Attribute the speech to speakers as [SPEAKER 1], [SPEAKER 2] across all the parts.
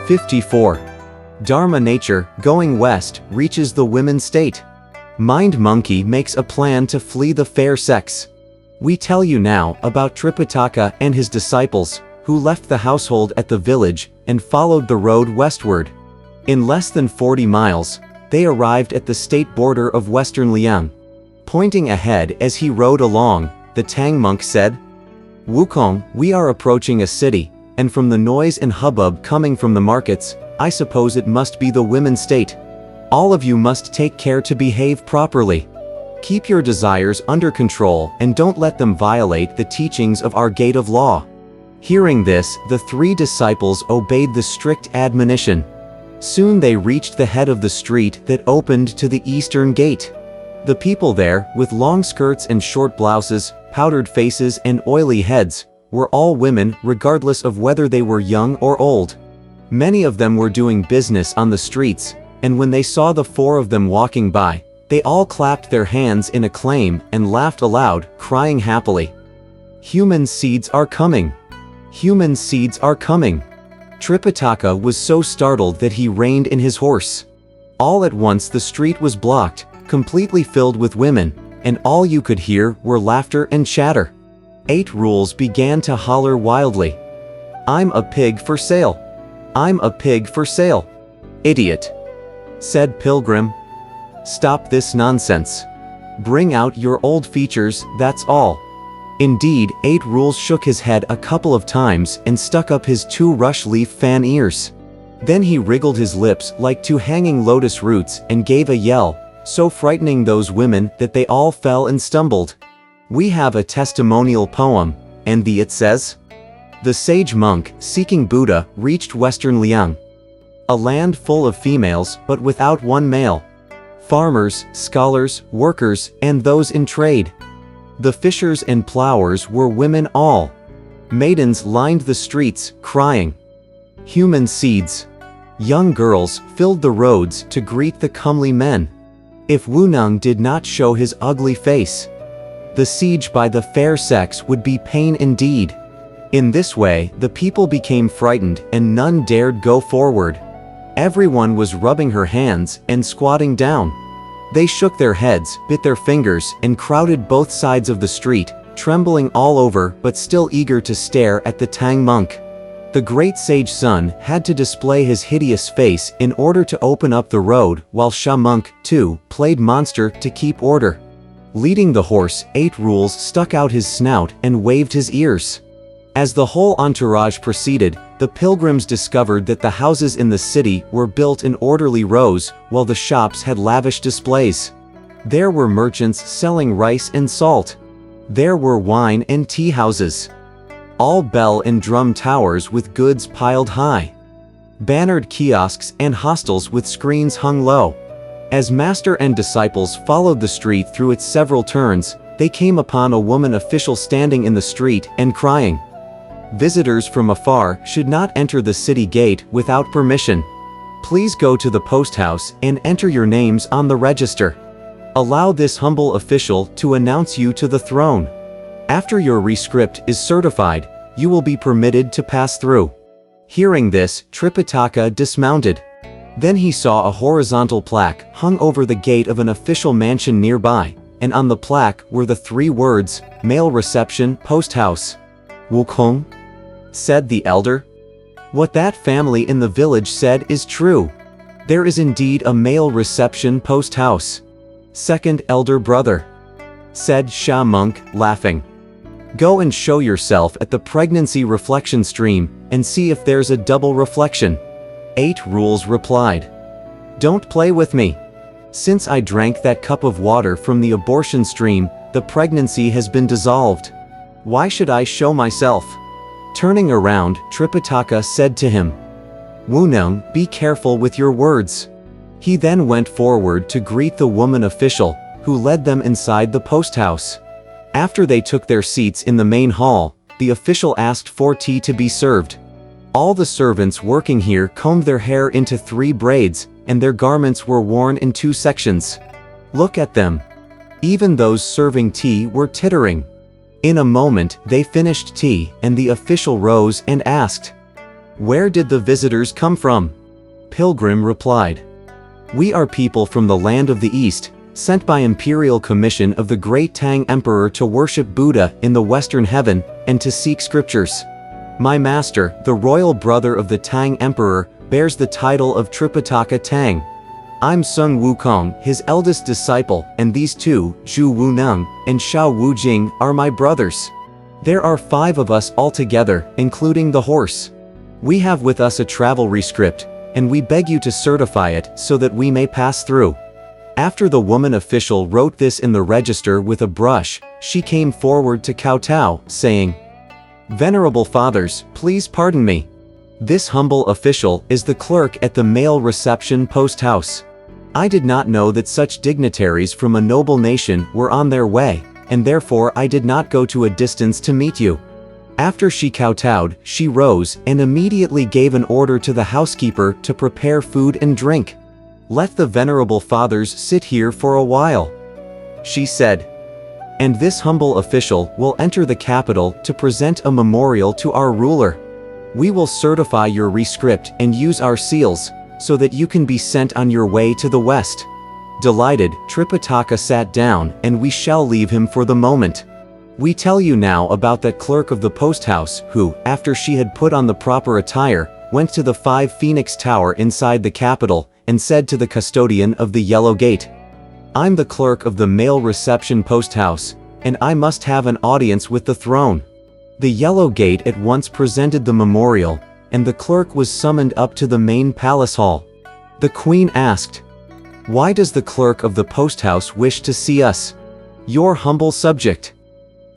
[SPEAKER 1] 54. Dharma nature, going west, reaches the women's state. Mind monkey makes a plan to flee the fair sex. We tell you now about Tripitaka and his disciples, who left the household at the village and followed the road westward. In less than 40 miles, they arrived at the state border of western Liang. Pointing ahead as he rode along, the Tang monk said, "Wukong, we are approaching a city, and from the noise and hubbub coming from the markets, I suppose it must be the women's state. All of you must take care to behave properly. Keep your desires under control and don't let them violate the teachings of our gate of law." Hearing this, the 3 disciples obeyed the strict admonition. Soon they reached the head of the street that opened to the eastern gate. The people there, with long skirts and short blouses, powdered faces and oily heads, were all women regardless of whether they were young or old. Many of them were doing business on the streets, and when they saw the 4 of them walking by, they all clapped their hands in acclaim and laughed aloud, crying happily, "Human seeds are coming! Human seeds are coming!" Tripitaka was so startled that he reined in his horse. All at once the street was blocked, completely filled with women, and all you could hear were laughter and chatter. 8 Rules began to holler wildly, "I'm a pig for sale! I'm a pig for sale!" "Idiot," said Pilgrim. "Stop this nonsense. Bring out your old features, that's all." Indeed, 8 Rules shook his head a couple of times and stuck up his 2 rush leaf fan ears. Then he wriggled his lips like 2 hanging lotus roots and gave a yell, so frightening those women that they all fell and stumbled. We have a testimonial poem, and it says, "The sage monk, seeking Buddha, reached western Liang. A land full of females, but without one male. Farmers, scholars, workers, and those in trade. The fishers and plowers were women all. Maidens lined the streets, crying, 'Human seeds!' Young girls filled the roads to greet the comely men. If Wu Neng did not show his ugly face, the siege by the fair sex would be pain indeed." In this way, the people became frightened and none dared go forward. Everyone was rubbing her hands and squatting down. They shook their heads, bit their fingers, and crowded both sides of the street, trembling all over but still eager to stare at the Tang monk. The great sage Sun had to display his hideous face in order to open up the road, while Sha monk, too, played monster to keep order. Leading the horse, 8 Rules stuck out his snout and waved his ears. As the whole entourage proceeded, the pilgrims discovered that the houses in the city were built in orderly rows, while the shops had lavish displays. There were merchants selling rice and salt. There were wine and tea houses. All bell and drum towers with goods piled high. Bannered kiosks and hostels with screens hung low. As master and disciples followed the street through its several turns, they came upon a woman official standing in the street and crying, "Visitors from afar should not enter the city gate without permission. Please go to the post house and enter your names on the register. Allow this humble official to announce you to the throne. After your rescript is certified, you will be permitted to pass through." Hearing this, Tripitaka dismounted. Then he saw a horizontal plaque hung over the gate of an official mansion nearby, and on the plaque were the 3 words, "Male reception, post house." "Wukong," said the elder. "What that family in the village said is true. There is indeed a male reception post house." "Second elder brother," said Sha monk, laughing. "Go and show yourself at the pregnancy reflection stream, and see if there's a double reflection." 8 Rules replied, "Don't play with me. Since I drank that cup of water from the abortion stream, the pregnancy has been dissolved. Why should I show myself?" Turning around, Tripitaka said to him, "Wu Neng, be careful with your words." He then went forward to greet the woman official, who led them inside the post house. After they took their seats in the main hall, the official asked for tea to be served. All the servants working here combed their hair into 3 braids, and their garments were worn in 2 sections. Look at them. Even those serving tea were tittering. In a moment, they finished tea, and the official rose and asked, "Where did the visitors come from?" Pilgrim replied, "We are people from the land of the East, sent by imperial commission of the great Tang Emperor to worship Buddha in the Western Heaven and to seek scriptures. My master, the royal brother of the Tang Emperor, bears the title of Tripitaka Tang. I'm Sun Wukong, his eldest disciple, and these two, Zhu Wuneng and Xiao Wujing, are my brothers. There are 5 of us altogether, including the horse. We have with us a travel rescript, and we beg you to certify it so that we may pass through." After the woman official wrote this in the register with a brush, she came forward to Kowtow, saying, "Venerable fathers, please pardon me. This humble official is the clerk at the mail reception post house. I did not know that such dignitaries from a noble nation were on their way, and therefore I did not go to a distance to meet you." After she kowtowed, she rose and immediately gave an order to the housekeeper to prepare food and drink. "Let the venerable fathers sit here for a while," she said. "And this humble official will enter the capital to present a memorial to our ruler. We will certify your rescript and use our seals, so that you can be sent on your way to the west." Delighted, Tripitaka sat down, and we shall leave him for the moment. We tell you now about that clerk of the post house who, after she had put on the proper attire, went to the 5 Phoenix Tower inside the capital, and said to the custodian of the Yellow Gate, "I'm the clerk of the mail reception post house, and I must have an audience with the throne." The Yellow Gate at once presented the memorial, and the clerk was summoned up to the main palace hall. The queen asked, "Why does the clerk of the post house wish to see us?" "Your humble subject,"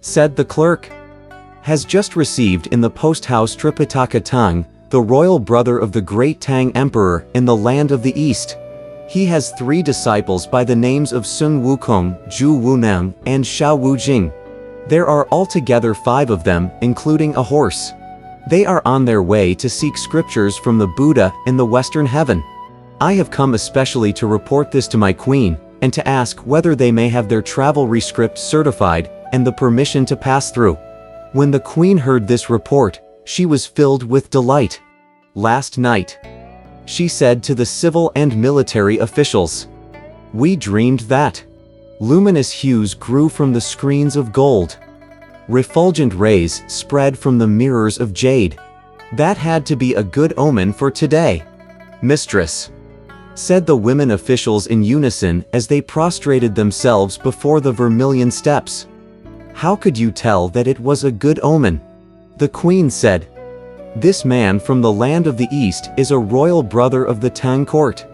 [SPEAKER 1] said the clerk, "has just received in the post house Tripitaka Tang, the royal brother of the great Tang Emperor in the land of the East. He has 3 disciples by the names of Sun Wukong, Zhu Wuneng, and Xiao Wujing. There are altogether 5 of them, including a horse. They are on their way to seek scriptures from the Buddha in the Western Heaven. I have come especially to report this to my queen, and to ask whether they may have their travel rescript certified and the permission to pass through." When the queen heard this report, she was filled with delight. "Last night," she said to the civil and military officials, "we dreamed that luminous hues grew from the screens of gold. Refulgent rays spread from the mirrors of jade. That had to be a good omen for today." "Mistress," said the women officials in unison as they prostrated themselves before the vermilion steps, "how could you tell that it was a good omen?" The queen said, "This man from the land of the East is a royal brother of the Tang court.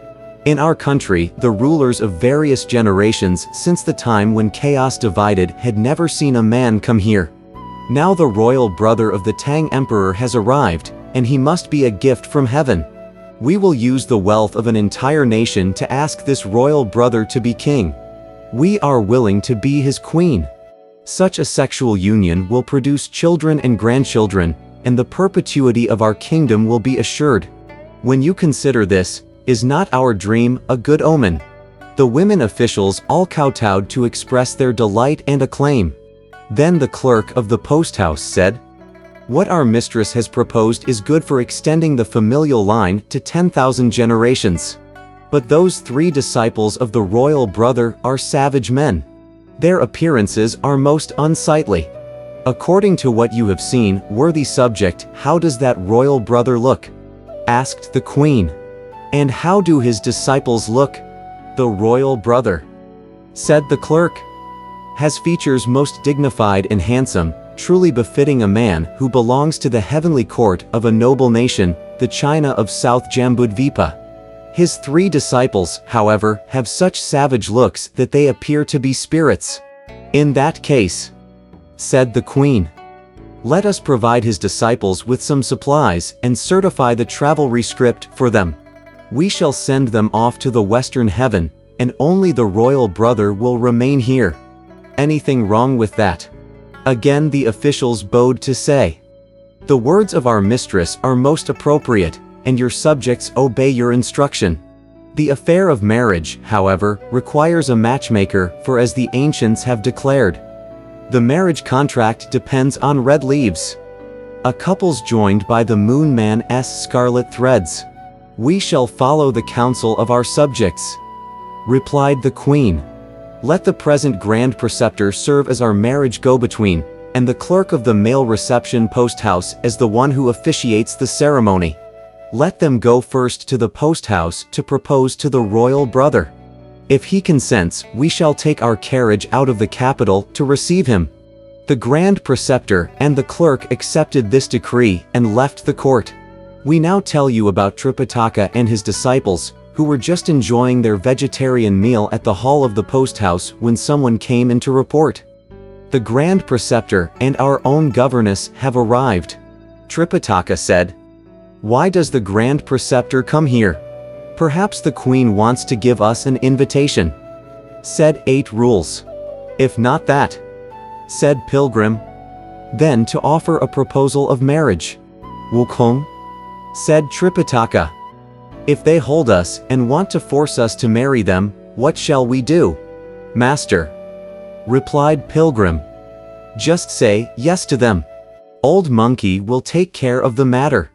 [SPEAKER 1] In our country, the rulers of various generations since the time when chaos divided had never seen a man come here. Now the royal brother of the Tang Emperor has arrived, and he must be a gift from heaven. We will use the wealth of an entire nation to ask this royal brother to be king. We are willing to be his queen. Such a sexual union will produce children and grandchildren, and the perpetuity of our kingdom will be assured. When you consider this, is not our dream a good omen?" The women officials all kowtowed to express their delight and acclaim. Then the clerk of the post house said, "What our mistress has proposed is good for extending the familial line to 10,000 generations. But those 3 disciples of the royal brother are savage men. Their appearances are most unsightly. According to what you have seen, worthy subject, how does that royal brother look?" asked the queen. "And how do his disciples look?" "The royal brother," said the clerk, "has features most dignified and handsome, truly befitting a man who belongs to the heavenly court of a noble nation, the China of South Jambudvipa. His 3 disciples, however, have such savage looks that they appear to be spirits." "In that case," said the queen, "let us provide his disciples with some supplies and certify the travel rescript for them. We shall send them off to the Western Heaven, and only the royal brother will remain here. Anything wrong with that?" Again the officials bowed to say, "The words of our mistress are most appropriate, and your subjects obey your instruction. The affair of marriage, however, requires a matchmaker, for as the ancients have declared, the marriage contract depends on red leaves. A couple's joined by the Moon Man's scarlet threads. We shall follow the counsel of our subjects, replied the queen. Let the present grand preceptor serve as our marriage go-between, and the clerk of the male reception post house as the one who officiates the ceremony. Let them go first to the post house to propose to the royal brother. If he consents, we shall take our carriage out of the capital to receive him. The grand preceptor and the clerk accepted this decree and left the court. We now tell you about Tripitaka and his disciples, who were just enjoying their vegetarian meal at the hall of the post house when someone came in to report. The grand preceptor and our own governess have arrived. Tripitaka said. Why does the grand preceptor come here? Perhaps the queen wants to give us an invitation, said 8 Rules. If not that, said Pilgrim, then to offer a proposal of marriage. Wukong, said Tripitaka. If they hold us and want to force us to marry them, what shall we do? Master, replied Pilgrim. Just say yes to them. Old Monkey will take care of the matter.